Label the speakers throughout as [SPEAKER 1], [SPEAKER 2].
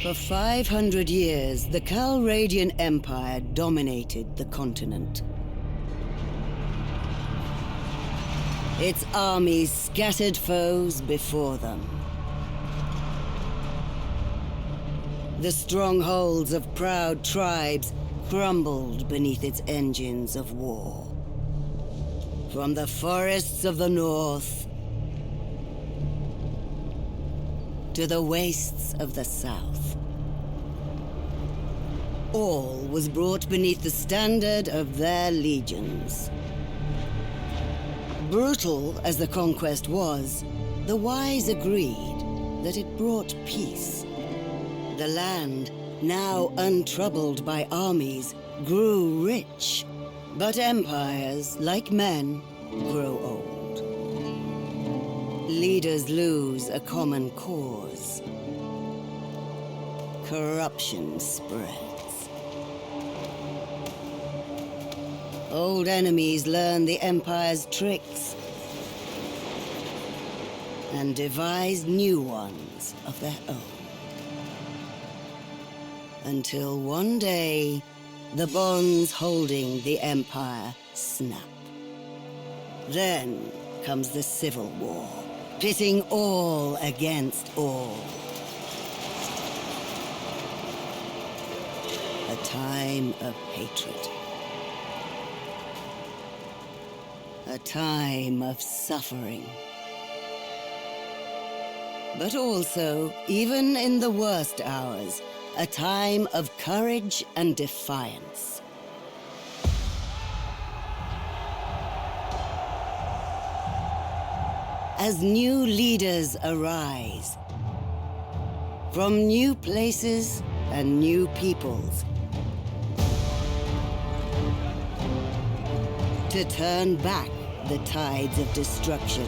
[SPEAKER 1] For 500 years, the Calradian Empire dominated the continent. Its armies scattered foes before them. The strongholds of proud tribes crumbled beneath its engines of war. From the forests of the north to the wastes of the south, all was brought beneath the standard of their legions. Brutal as the conquest was, the wise agreed that it brought peace. The land, now untroubled by armies, grew rich. But empires, like men, grow old. Leaders lose a common cause. Corruption spreads. Old enemies learn the Empire's tricks and devise new ones of their own. Until one day, the bonds holding the Empire snap. Then comes the Civil War, pitting all against all. A time of hatred. A time of suffering. But also, even in the worst hours, a time of courage and defiance. As new leaders arise, from new places and new peoples, to turn back the tides of destruction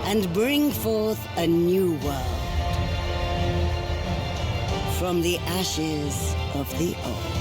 [SPEAKER 1] and bring forth a new world from the ashes of the old.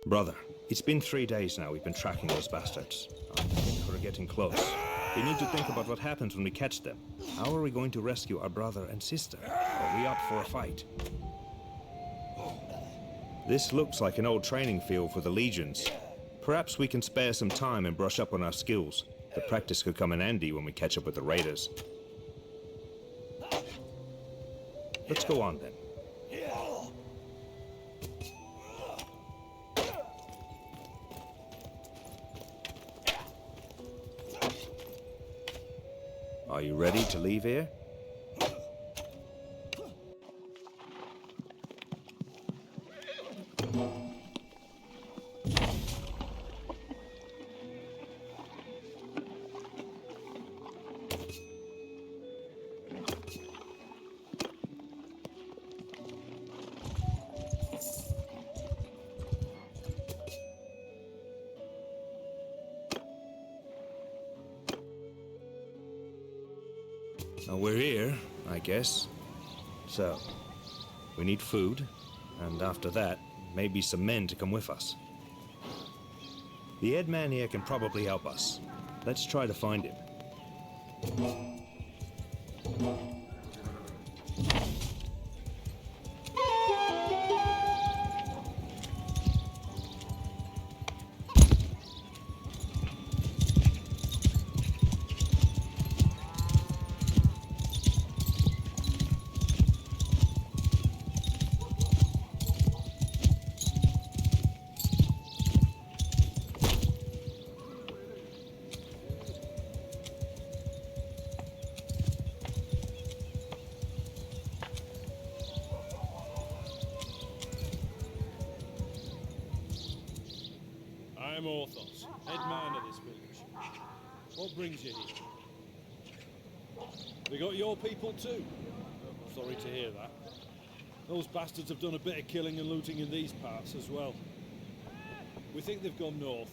[SPEAKER 2] Brother, it's been 3 days now we've been tracking those bastards. I think we're getting close. We need to think about what happens when we catch them. How are we going to rescue our brother and sister? Are we up for a fight? This looks like an old training field for the legions. Perhaps we can spare some time and brush up on our skills. The practice could come in handy when we catch up with the raiders. Let's go on then. Are you ready to leave here? Well, we're here, I guess. So, we need food, and after that, maybe some men to come with us. The head man here can probably help us. Let's try to find him.
[SPEAKER 3] I'm Orthos, head man of this village. What brings you here? They got your people too? Sorry to hear that. Those bastards have done a bit of killing and looting in these parts as well. We think they've gone north.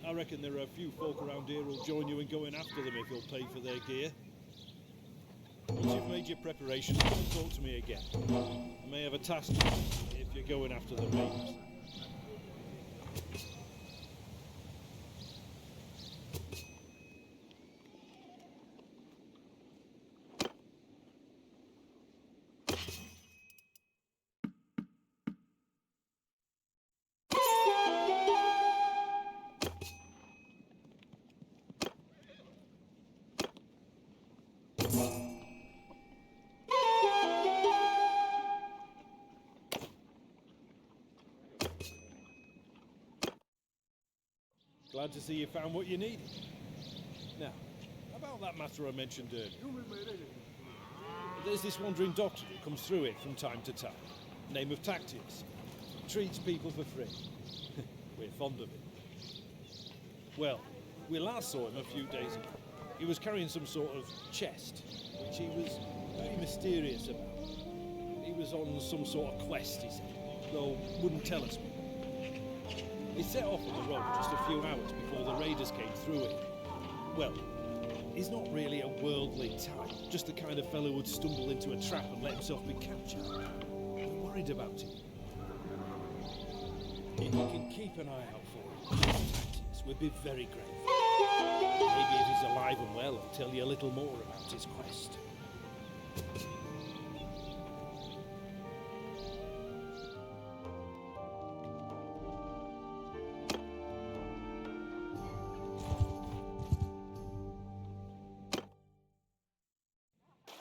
[SPEAKER 3] I reckon there are a few folk around here who'll join you in going after them if you'll pay for their gear. Once you've made your preparations, come and talk to me again. I may have a task if you're going after the raiders. Glad to see you found what you needed. Now, about that matter I mentioned earlier. There's this wandering doctor who comes through it from time to time. Name of Tactius. Treats people for free. We're fond of it. Well, we last saw him a few days ago. He was carrying some sort of chest, which he was very mysterious about. He was on some sort of quest, he said, though wouldn't tell us more. He set off on the road just a few hours before the raiders came through it. Well, he's not really a worldly type, just the kind of fellow who'd stumble into a trap and let himself be captured. We're worried about him. If you can keep an eye out for him, Tactius, we'd be very grateful. Maybe if he's alive and well, I'll tell you a little more about his quest.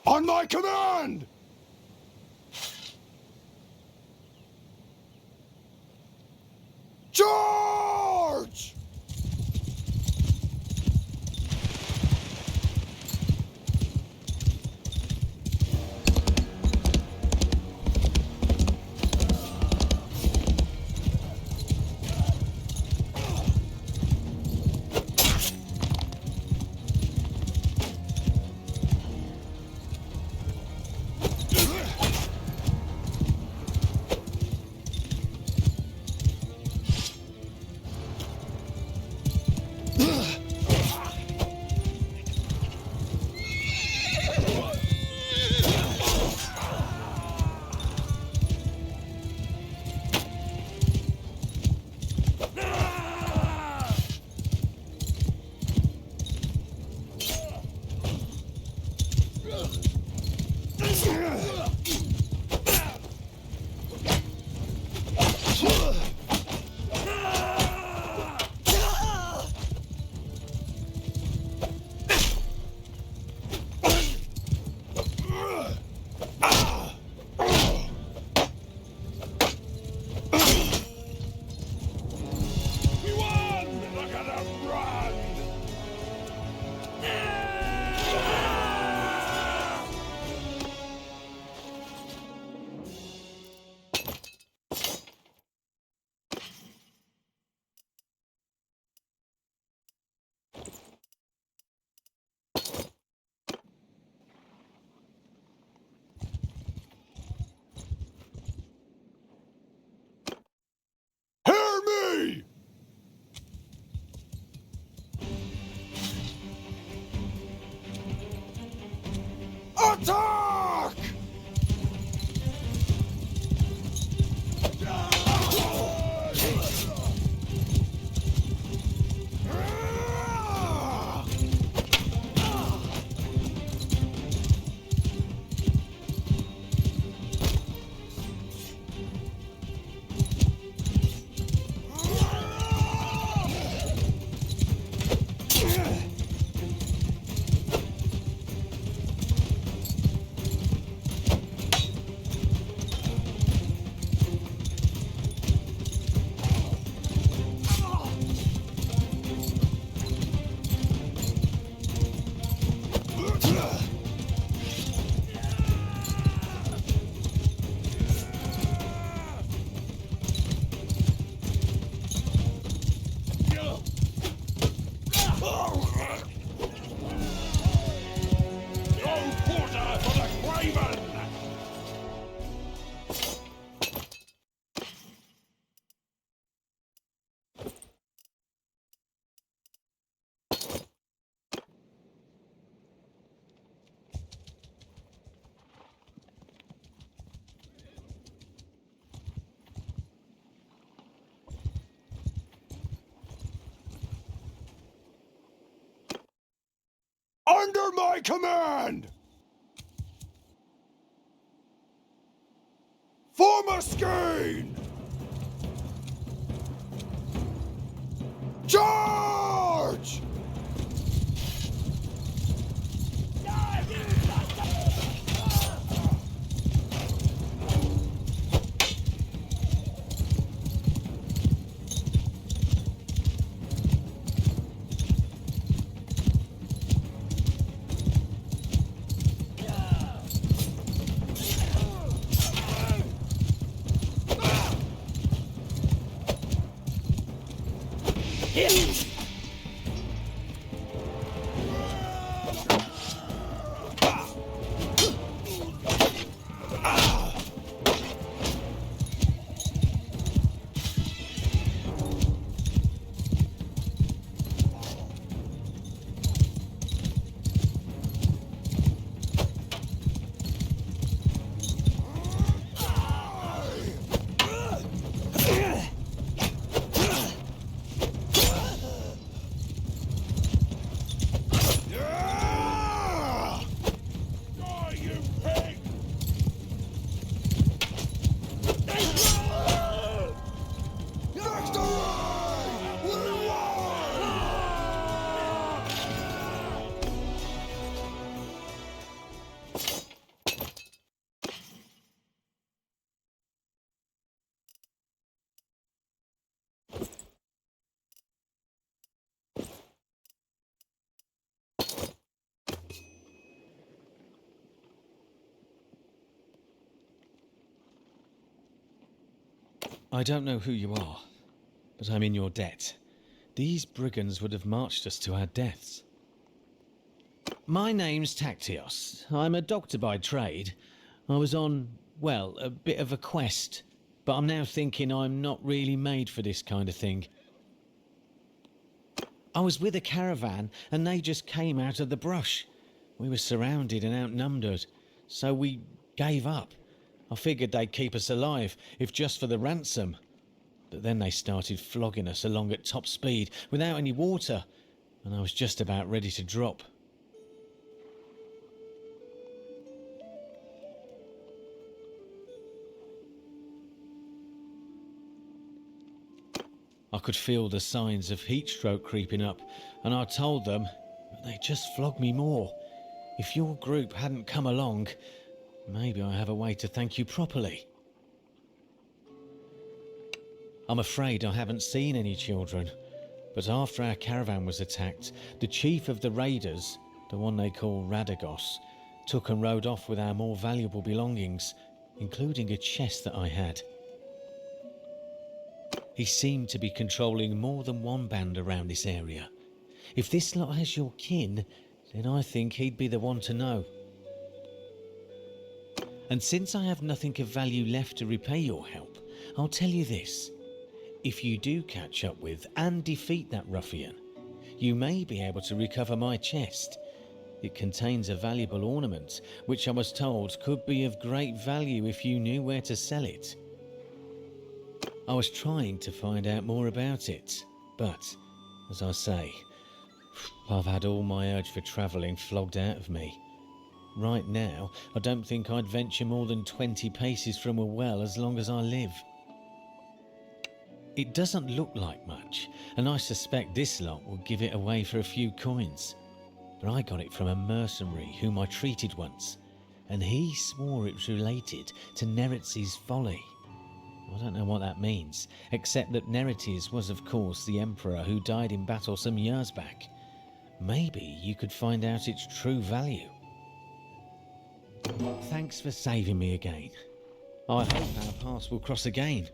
[SPEAKER 4] On my command! Charge! Attack! Under my command! Form a skein! Charge!
[SPEAKER 5] I don't know who you are, but I'm in your debt. These brigands would have marched us to our deaths. My name's Tactios. I'm a doctor by trade. I was on, well, a bit of a quest, but I'm now thinking I'm not really made for this kind of thing. I was with a caravan and they just came out of the brush. We were surrounded and outnumbered, so we gave up. I figured they'd keep us alive, if just for the ransom. But then they started flogging us along at top speed, without any water, and I was just about ready to drop. I could feel the signs of heat stroke creeping up, and I told them, but they just flogged me more. If your group hadn't come along, maybe I have a way to thank you properly. I'm afraid I haven't seen any children, but after our caravan was attacked, the chief of the raiders, the one they call Radagos, took and rode off with our more valuable belongings, including a chest that I had. He seemed to be controlling more than one band around this area. If this lot has your kin, then I think he'd be the one to know. And since I have nothing of value left to repay your help, I'll tell you this. If you do catch up with and defeat that ruffian, you may be able to recover my chest. It contains a valuable ornament, which I was told could be of great value if you knew where to sell it. I was trying to find out more about it, but, as I say, I've had all my urge for travelling flogged out of me. Right now, I don't think I'd venture more than 20 paces from a well as long as I live. It doesn't look like much, and I suspect this lot will give it away for a few coins. But I got it from a mercenary whom I treated once, and he swore it was related to Neretz's folly. I don't know what that means, except that Neretes was of course the emperor who died in battle some years back. Maybe you could find out its true value. Thanks for saving me again. I hope our paths will cross again.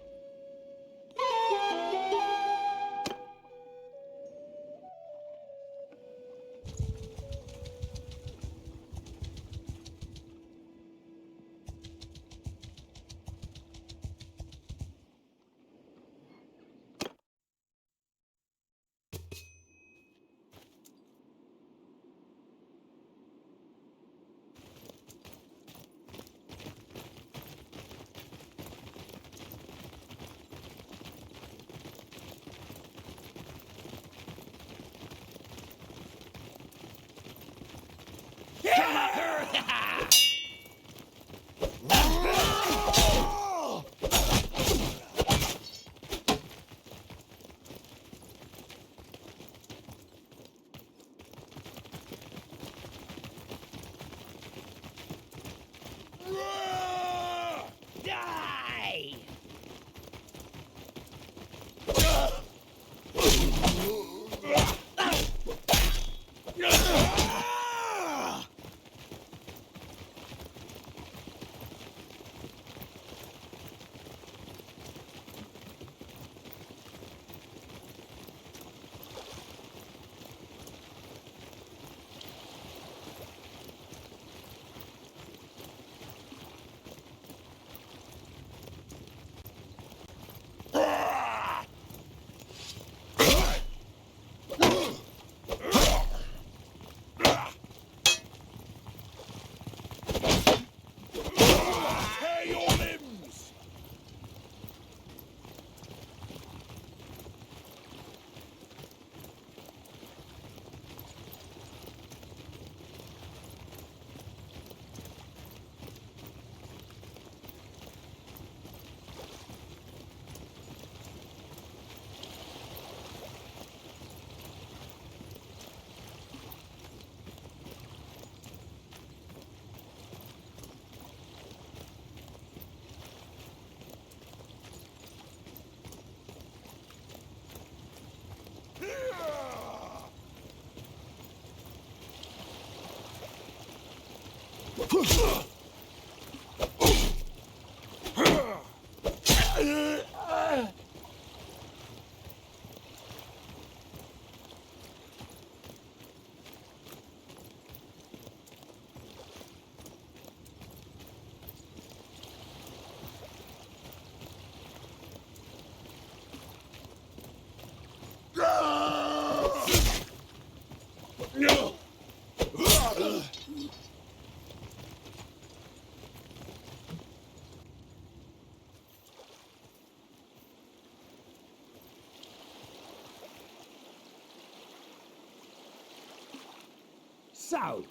[SPEAKER 6] So,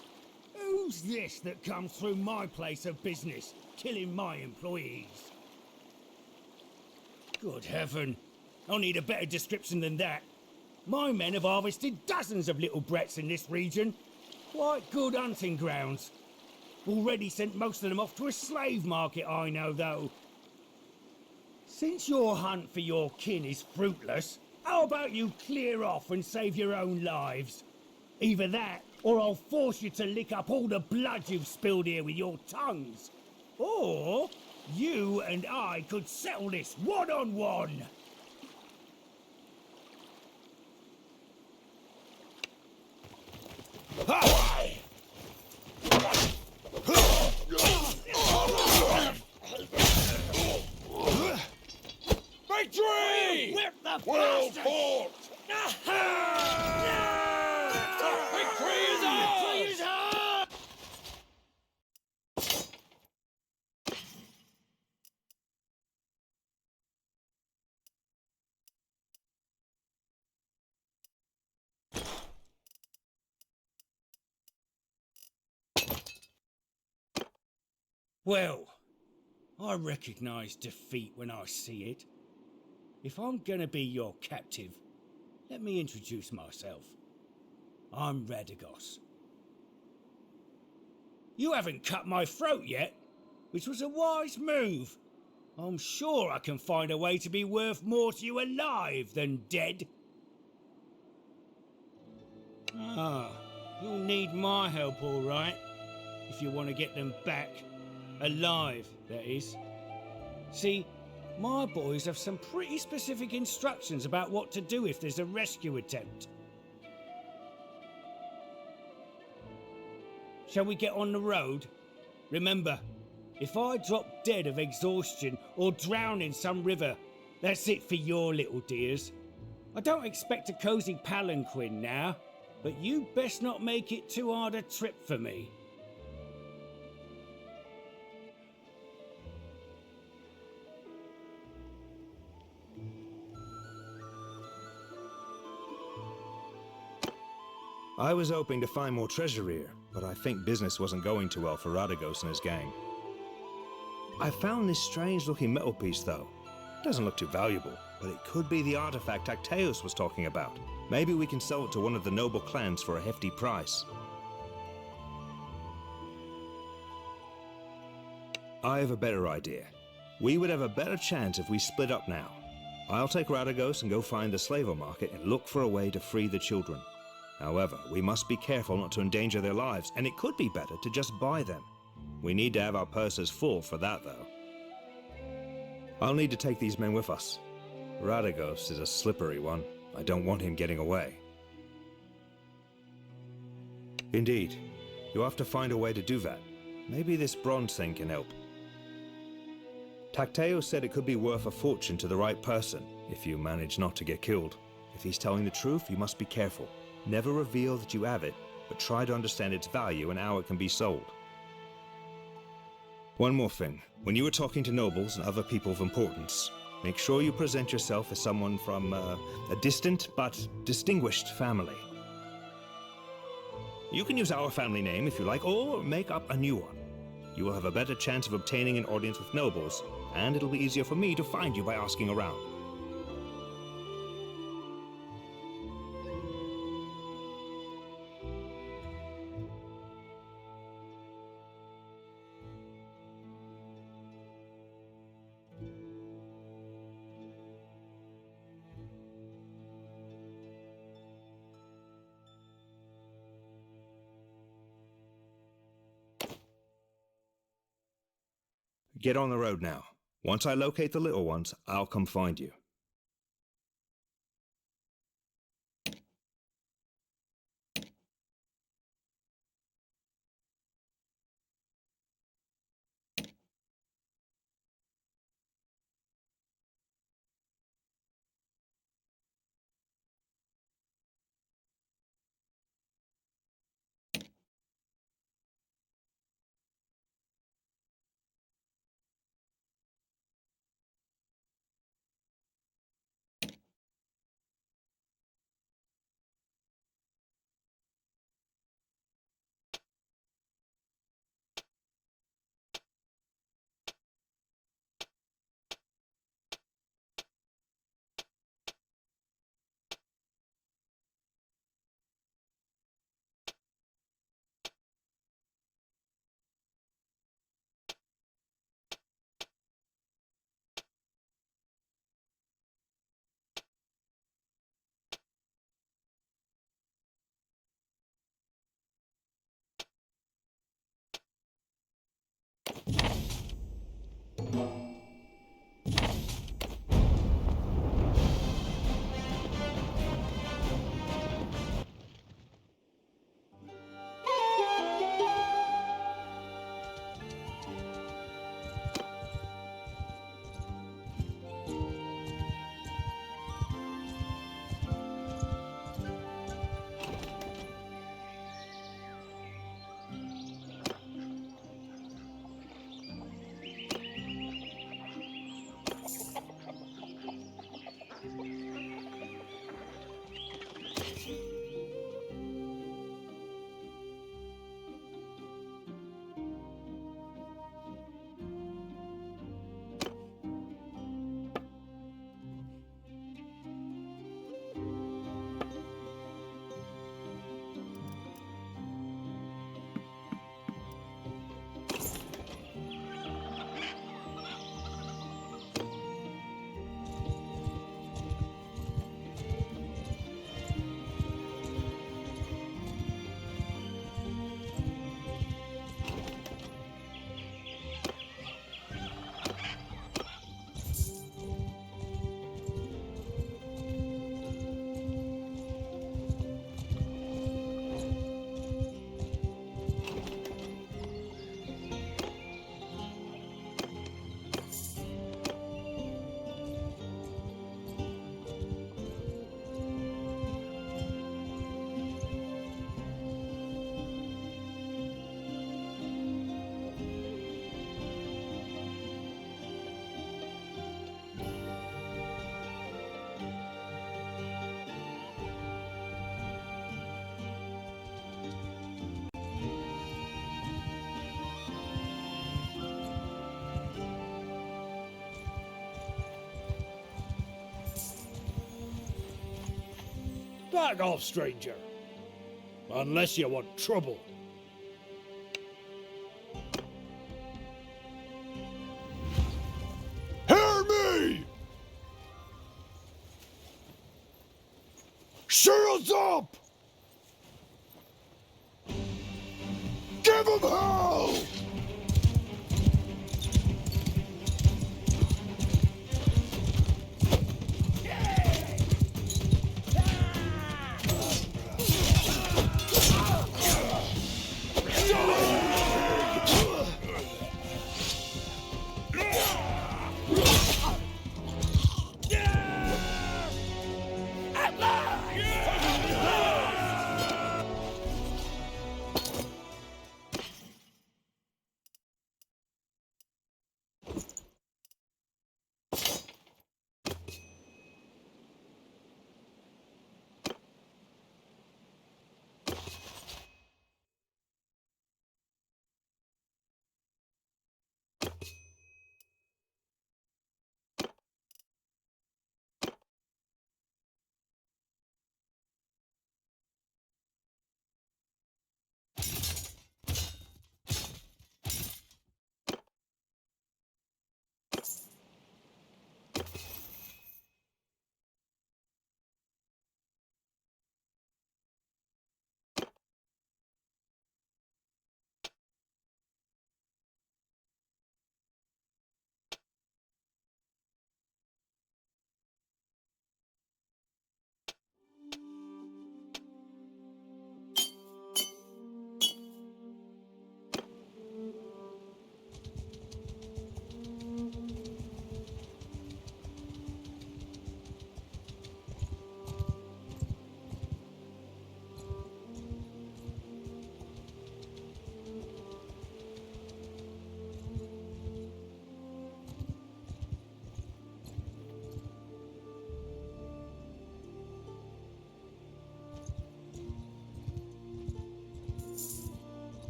[SPEAKER 6] who's this that comes through my place of business, killing my employees? Good heaven, I need a better description than that. My men have harvested dozens of little brats in this region. Quite good hunting grounds. Already sent most of them off to a slave market, I know, though. Since your hunt for your kin is fruitless, how about you clear off and save your own lives? Either that, or I'll force you to lick up all the blood you've spilled here with your tongues. Or you and I could settle this one-on-one.
[SPEAKER 4] Victory!
[SPEAKER 6] Whip the
[SPEAKER 4] Well
[SPEAKER 6] bastard!
[SPEAKER 4] fought!
[SPEAKER 6] Victory is ours! Victory is ours! Well, I recognise defeat when I see it. If I'm gonna be your captive, let me introduce myself. I'm Radagos. You haven't cut my throat yet, which was a wise move. I'm sure I can find a way to be worth more to you alive than dead. Ah, you'll need my help, all right, if you want to get them back. Alive, that is. See, my boys have some pretty specific instructions about what to do if there's a rescue attempt. Shall we get on the road? Remember, if I drop dead of exhaustion or drown in some river, that's it for your little dears. I don't expect a cosy palanquin now, but you best not make it too hard a trip for me.
[SPEAKER 2] I was hoping to find more treasure here, but I think business wasn't going too well for Radagos and his gang. I found this strange-looking metal piece, though. It doesn't look too valuable, but it could be the artifact Actaeus was talking about. Maybe we can sell it to one of the noble clans for a hefty price. I have a better idea. We would have a better chance if we split up now. I'll take Radagos and go find the slaver market and look for a way to free the children. However, we must be careful not to endanger their lives, and it could be better to just buy them. We need to have our purses full for that, though. I'll need to take these men with us. Radagos is a slippery one. I don't want him getting away. Indeed. You'll have to find a way to do that. Maybe this bronze thing can help. Actaeus said it could be worth a fortune to the right person, if you manage not to get killed. If he's telling the truth, you must be careful. Never reveal that you have it, but try to understand its value and how it can be sold. One more thing. When you are talking to nobles and other people of importance, make sure you present yourself as someone from a distant but distinguished family. You can use our family name if you like, or make up a new one. You will have a better chance of obtaining an audience with nobles, and it'll be easier for me to find you by asking around. Get on the road now. Once I locate the little ones, I'll come find you.
[SPEAKER 3] Back off, stranger. Unless you want trouble.
[SPEAKER 4] Hear me! Shields up! Give him hell!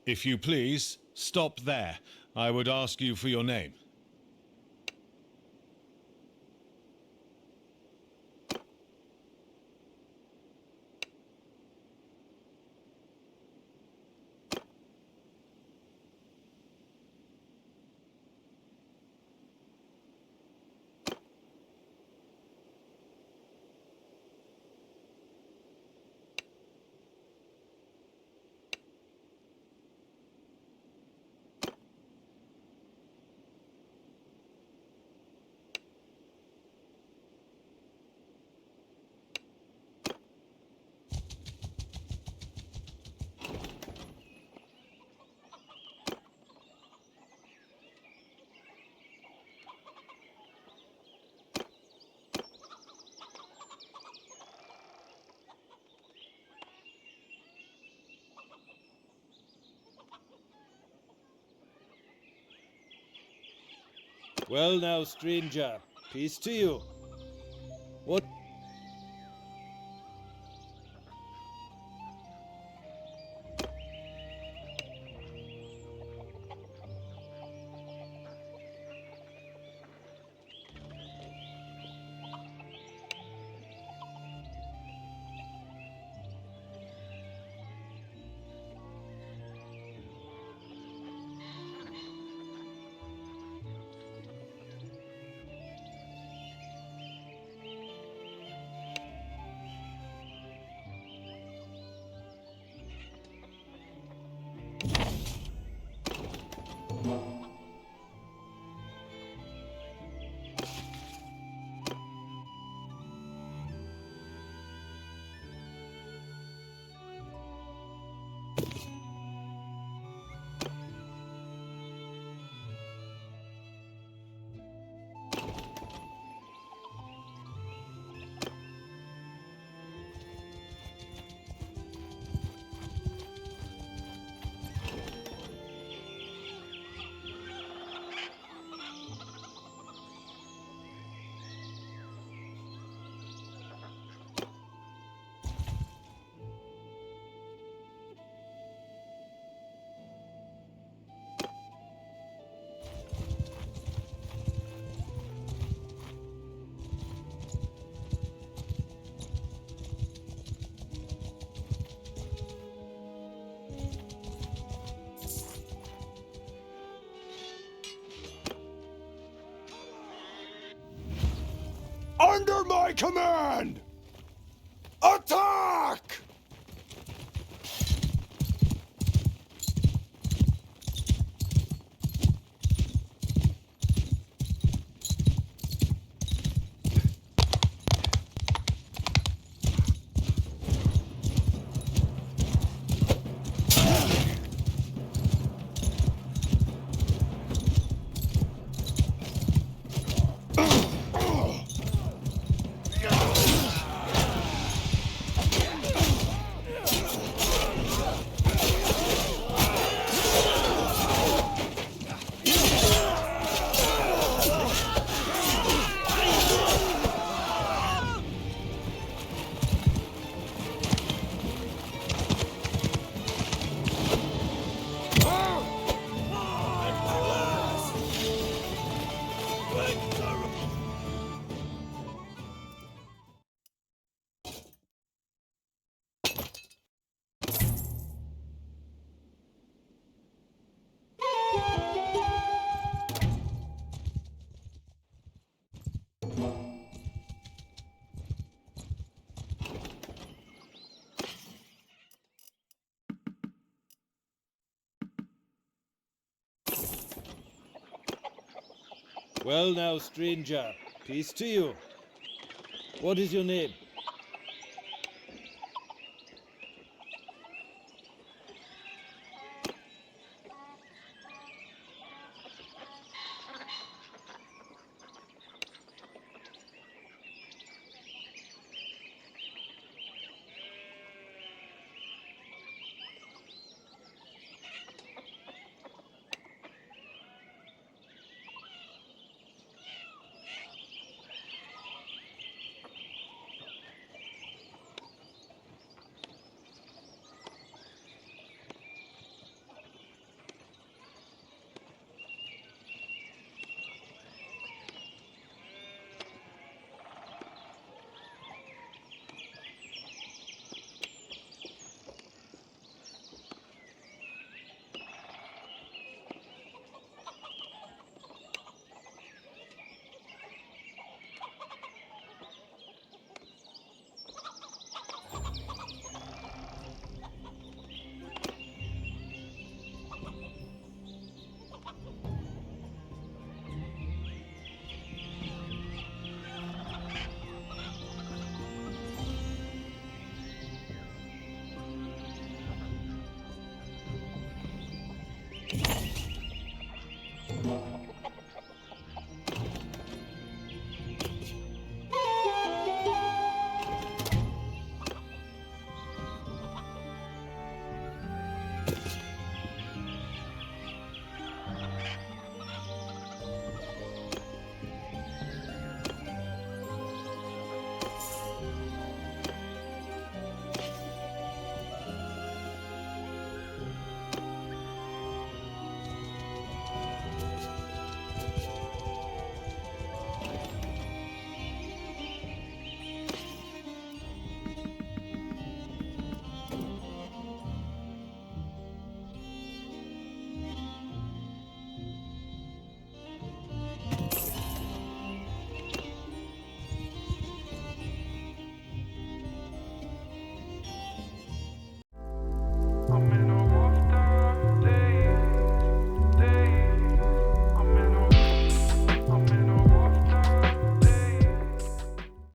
[SPEAKER 5] If you please, stop there. I would ask you for your name.
[SPEAKER 3] Well now, stranger, peace to you. What?
[SPEAKER 4] Under my command! Attack!
[SPEAKER 3] Well now, stranger, peace to you. What is your name?